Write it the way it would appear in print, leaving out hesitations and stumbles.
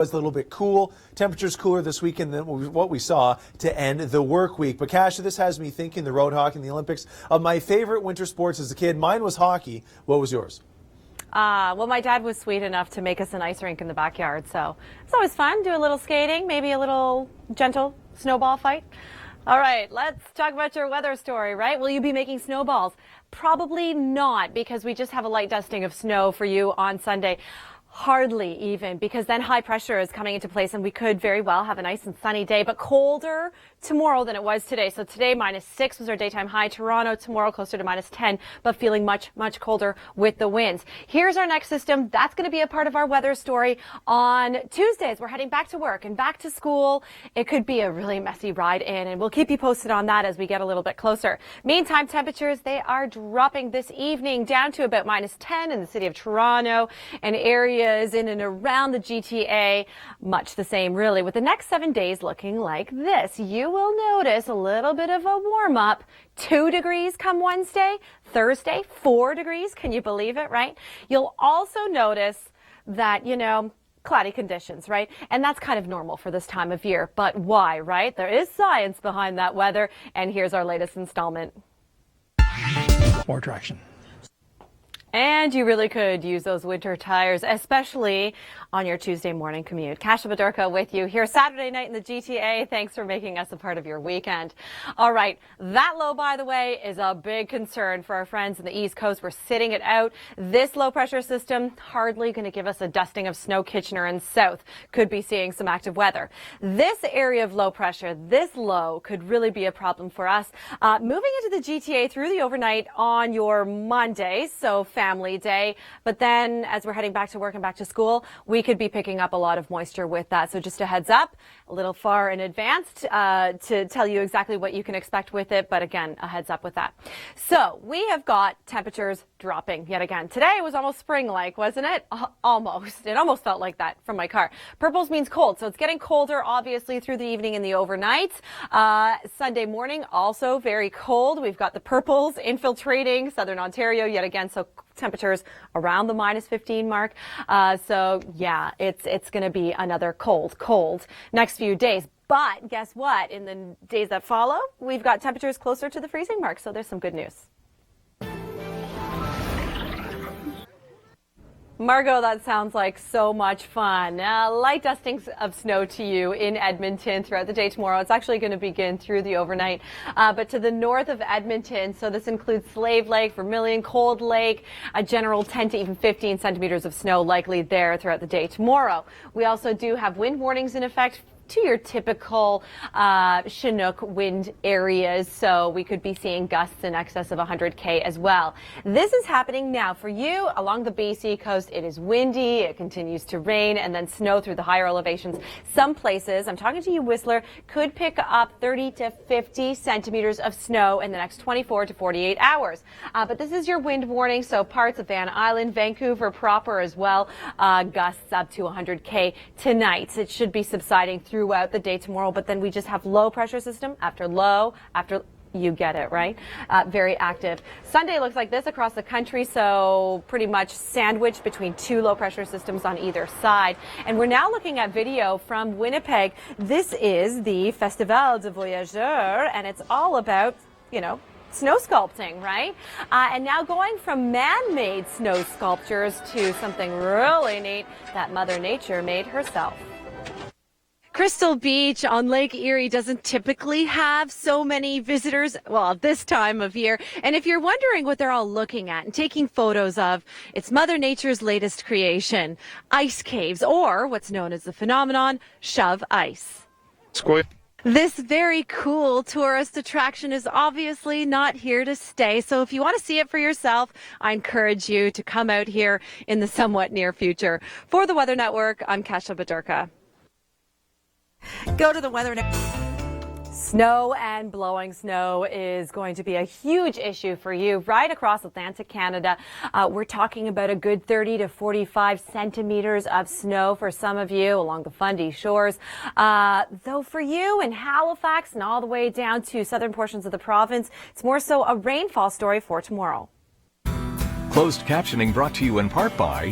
Was a little bit cool. Temperatures cooler this weekend than what we saw to end the work week. But Kasia, this has me thinking, the road hockey and the Olympics, of my favorite winter sports as a kid. Mine was hockey. What was yours? Well, my dad was sweet enough to make us an ice rink in the backyard, so it's always fun. Do a little skating, maybe a little gentle snowball fight. All right, let's talk about your weather story, right? Will you be making snowballs? Probably not, because we just have a light dusting of snow for you on Sunday. Hardly even, because then high pressure is coming into place and we could very well have a nice and sunny day, but colder tomorrow than it was today. So today -6 was our daytime high. Toronto tomorrow closer to -10, but feeling much colder with the winds. Here's our next system. That's going to be a part of our weather story on Tuesdays. We're heading back to work and back to school. It could be a really messy ride in, and we'll keep you posted on that as we get a little bit closer. Meantime, temperatures, they are dropping this evening down to about -10 in the city of Toronto and areas in and around the GTA. Much the same, really, with the next 7 days looking like this. You will notice a little bit of a warm-up. 2 degrees come Wednesday, Thursday, 4 degrees. Can you believe it, right? You'll also notice that, cloudy conditions, right? And that's kind of normal for this time of year. But why, right? There is science behind that weather. And here's our latest installment. More traction. And you really could use those winter tires, especially on your Tuesday morning commute. Kasia Bodurka with you here Saturday night in the GTA. Thanks for making us a part of your weekend. All right, that low, by the way, is a big concern for our friends in the East Coast. We're sitting it out. This low pressure system hardly going to give us a dusting of snow. Kitchener and south could be seeing some active weather. This area of low pressure, this low, could really be a problem for us. Moving into the GTA through the overnight on your Monday, so family day. But then as we're heading back to work and back to school, we could be picking up a lot of moisture with that. So just a heads up, a little far in advance to tell you exactly what you can expect with it. But again, a heads up with that. So we have got temperatures dropping yet again. Today was almost spring-like, wasn't it? Almost. It almost felt like that from my car. Purples means cold. So it's getting colder, obviously, through the evening and the overnight. Sunday morning, also very cold. We've got the purples infiltrating southern Ontario yet again. So temperatures around the -15 mark. So yeah, it's going to be another cold next few days. But guess what? In the days that follow, we've got temperatures closer to the freezing mark. So there's some good news. Margot, that sounds like so much fun. Light dustings of snow to you in Edmonton throughout the day tomorrow. It's actually going to begin through the overnight, but to the north of Edmonton. So this includes Slave Lake, Vermilion, Cold Lake, a general 10 to even 15 centimeters of snow likely there throughout the day tomorrow. We also do have wind warnings in effect to your typical Chinook wind areas, so we could be seeing gusts in excess of 100 as well. This is happening now for you along the BC coast. It is windy, it continues to rain, and then snow through the higher elevations. Some places, I'm talking to you, Whistler, could pick up 30 to 50 centimeters of snow in the next 24 to 48 hours. But this is your wind warning, so parts of Van Island, Vancouver proper as well, gusts up to 100 tonight. It should be subsiding throughout the day tomorrow, but then we just have low pressure system after low after. You get it, right? Very active. Sunday looks like this across the country, so pretty much sandwiched between two low pressure systems on either side. And we're now looking at video from Winnipeg. This is the Festival de Voyageurs, and it's all about, snow sculpting, right? And now going from man-made snow sculptures to something really neat that Mother Nature made herself. Crystal Beach on Lake Erie doesn't typically have so many visitors, well, this time of year. And if you're wondering what they're all looking at and taking photos of, it's Mother Nature's latest creation, ice caves, or what's known as the phenomenon, shove ice. This very cool tourist attraction is obviously not here to stay. So if you want to see it for yourself, I encourage you to come out here in the somewhat near future. For the Weather Network, I'm Kasia Bodurka. Go to the weather. Snow and blowing snow is going to be a huge issue for you right across Atlantic Canada. We're talking about a good 30 to 45 centimeters of snow for some of you along the Fundy shores. Though for you in Halifax and all the way down to southern portions of the province, it's more so a rainfall story for tomorrow. Closed captioning brought to you in part by